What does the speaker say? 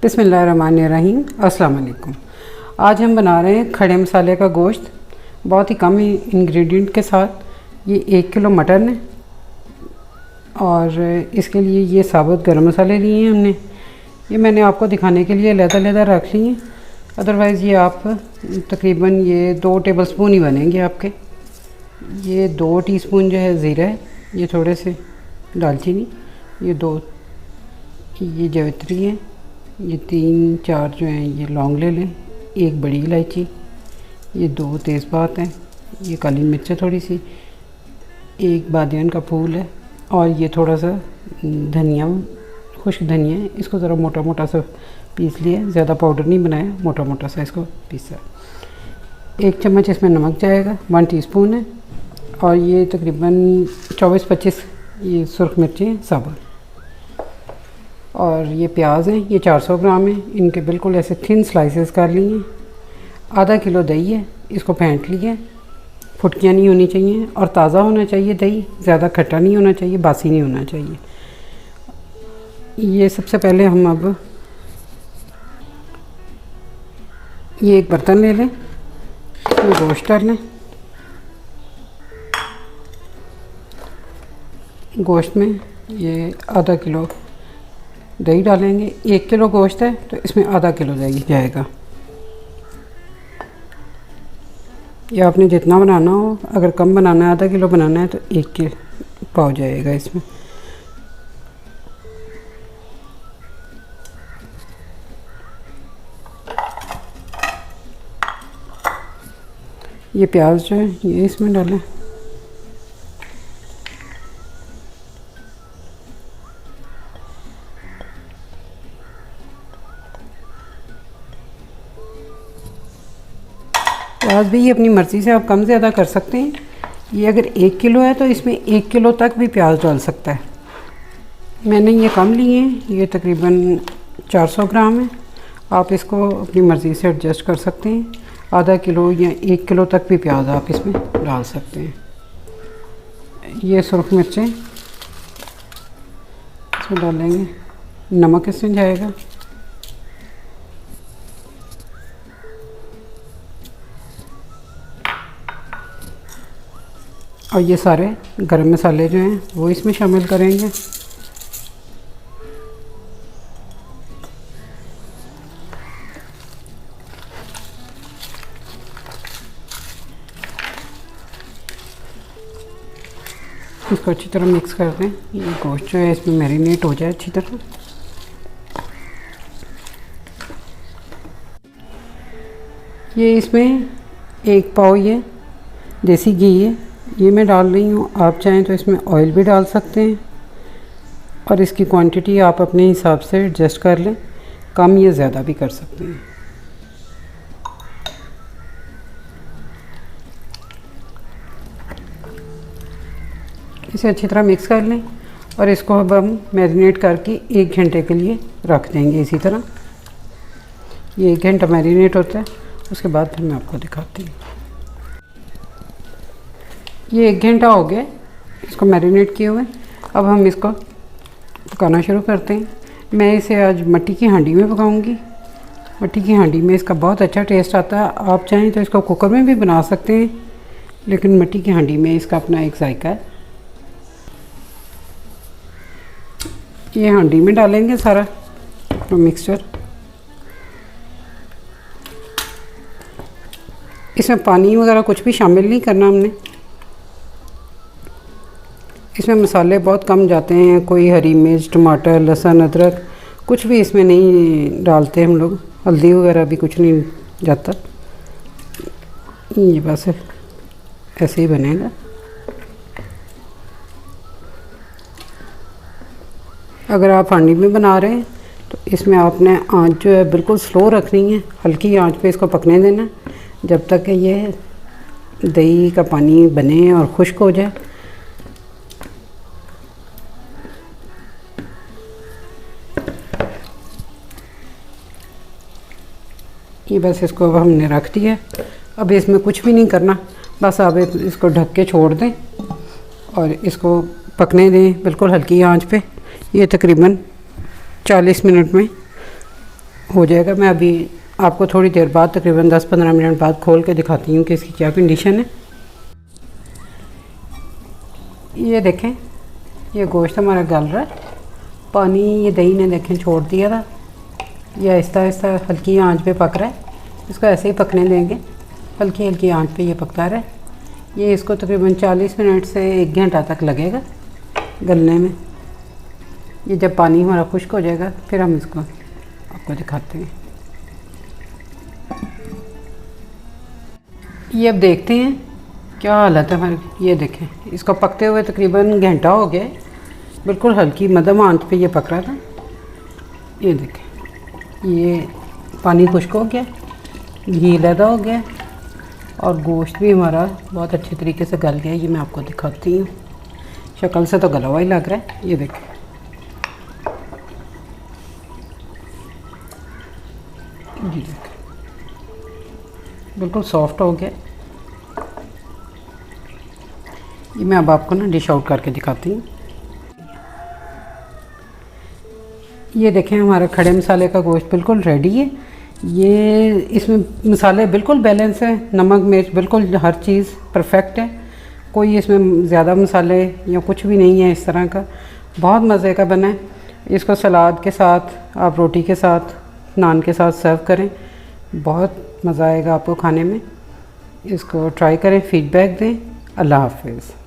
बिस्मिल्लाहिर्रहमानिर्रहीम। अस्सलाम वालेकुम। आज हम बना रहे हैं खड़े मसाले का गोश्त, बहुत ही कम इंग्रेडिएंट के साथ। ये 1 किलो मटन है और इसके लिए ये साबुत गरम मसाले लिए हैं हमने। ये मैंने आपको दिखाने के लिए लहदा रख लिए हैं, अदरवाइज़ ये आप तकरीबन ये 2 टेबलस्पून ही बनेंगे आपके। ये 2 टीस्पून जो है ज़ीरा है, ये थोड़े से दालचीनी, ये 2 ये जावित्री है, ये 3-4 जो हैं ये लौंग ले लें, 1 बड़ी इलायची, ये 2 तेज़पात हैं, ये काली मिर्च है थोड़ी सी, 1 बादियान का फूल है और ये थोड़ा सा धनिया, खुश्क धनिया है। इसको ज़रा मोटा मोटा सा पीस लिया, ज़्यादा पाउडर नहीं बनाया, मोटा मोटा सा इसको पीसा। 1 चम्मच इसमें नमक जाएगा, 1 टीस्पून है। और ये तकरीबन 24-25 ये सुरख मिर्ची साबुत। और ये प्याज हैं, ये 400 ग्राम है, इनके बिल्कुल ऐसे थिन स्लाइसेस कर लिए। आधा किलो दही है, इसको फेंट लिया, फुटकियाँ नहीं होनी चाहिए और ताज़ा होना चाहिए दही, ज़्यादा खट्टा नहीं होना चाहिए, बासी नहीं होना चाहिए। ये सबसे पहले हम अब ये एक बर्तन ले लें, इसमें गोश्त डाल लें। गोश्त में ये आधा किलो दही डालेंगे। 1 किलो गोश्त है तो इसमें आधा किलो दही जाएगा। या आपने जितना बनाना हो, अगर कम बनाना है, आधा किलो बनाना है तो 1 के पाव जाएगा इसमें। ये प्याज जो है ये इसमें डालें। प्याज भी ये अपनी मर्ज़ी से आप कम ज़्यादा कर सकते हैं। ये अगर 1 किलो है तो इसमें 1 किलो तक भी प्याज डाल सकता है। मैंने ये कम लिए हैं, ये तकरीबन 400 ग्राम है। आप इसको अपनी मर्ज़ी से एडजस्ट कर सकते हैं। आधा किलो या 1 किलो तक भी प्याज आप इसमें डाल सकते हैं। ये सुरख मिर्चें इसमें डालेंगे, नमक इसमें जाएगा, और ये सारे गरम मसाले जो हैं वो इसमें शामिल करेंगे। इसको अच्छी तरह मिक्स कर दें। ये गोश्त जो है इसमें मैरिनेट हो जाए अच्छी तरह। ये इसमें 1 पाव ये देसी घी है, ये मैं डाल रही हूँ। आप चाहें तो इसमें ऑयल भी डाल सकते हैं और इसकी क्वांटिटी आप अपने हिसाब से एडजस्ट कर लें, कम या ज़्यादा भी कर सकते हैं। इसे अच्छी तरह मिक्स कर लें और इसको अब हम मैरिनेट करके 1 घंटे के लिए रख देंगे। इसी तरह ये 1 घंटा मैरिनेट होता है, उसके बाद फिर मैं आपको दिखाती हूँ। ये 1 घंटा हो गया इसको मैरिनेट किए हुए। अब हम इसको पकाना शुरू करते हैं। मैं इसे आज मिट्टी की हांडी में पकाऊंगी। मिट्टी की हांडी में इसका बहुत अच्छा टेस्ट आता है। आप चाहें तो इसको कुकर में भी बना सकते हैं, लेकिन मिट्टी की हांडी में इसका अपना एक जायका है। ये हांडी में डालेंगे सारा मिक्सचर। इसमें पानी वगैरह कुछ भी शामिल नहीं करना हमने। इसमें मसाले बहुत कम जाते हैं, कोई हरी मिर्च, टमाटर, लहसुन, अदरक कुछ भी इसमें नहीं डालते हम लोग। हल्दी वगैरह भी कुछ नहीं जाता। ये बस ऐसे ही बनेगा। अगर आप हांडी में बना रहे हैं तो इसमें आपने आंच जो है बिल्कुल स्लो रखनी है, हल्की आंच पे इसको पकने देना जब तक कि ये दही का पानी बने और खुश्क हो जाए। ये बस इसको अब हमने रख दिया। अब इसमें कुछ भी नहीं करना, बस आप इसको ढक के छोड़ दें और इसको पकने दें बिल्कुल हल्की आंच पे। ये तकरीबन 40 मिनट में हो जाएगा। मैं अभी आपको थोड़ी देर बाद तकरीबन 10-15 मिनट बाद खोल के दिखाती हूँ कि इसकी क्या कंडीशन है। ये देखें, ये गोश्त हमारा गल रहा है। पानी ये दही ने देखें छोड़ दिया था। ये आहिस्ता आहिस्ता हल्की आंच पे पक रहा है। इसको ऐसे ही पकने देंगे, हल्की हल्की आंच पे ये पकता रहा है। ये इसको तकरीबन 40 मिनट से 1 घंटा तक लगेगा गलने में। ये जब पानी हमारा खुश्क हो जाएगा फिर हम इसको आपको दिखाते हैं। ये अब देखते हैं क्या हालत है हमारी। ये देखें, इसको पकते हुए तकरीबन घंटा हो गया। बिल्कुल हल्की मध्यम आंच पे ये पक रहा था। ये देखें, ये पानी खुश्क हो गया, घी लैदा हो गया और गोश्त भी हमारा बहुत अच्छे तरीके से गल गया। ये मैं आपको दिखाती हूँ। शक्ल से तो गला हुआ ही लग रहा है। ये देखें, ये देखें, बिल्कुल सॉफ्ट हो गया। ये मैं अब आपको ना डिश आउट करके दिखाती हूँ। ये देखें, हमारा खड़े मसाले का गोश्त बिल्कुल रेडी है। ये इसमें मसाले बिल्कुल बैलेंस है, नमक मिर्च बिल्कुल हर चीज़ परफेक्ट है। कोई इसमें ज़्यादा मसाले या कुछ भी नहीं है इस तरह का। बहुत मज़े का बना है। इसको सलाद के साथ, आप रोटी के साथ, नान के साथ सर्व करें, बहुत मज़ा आएगा आपको खाने में। इसको ट्राई करें, फीडबैक दें। अल्लाह हाफ़िज़।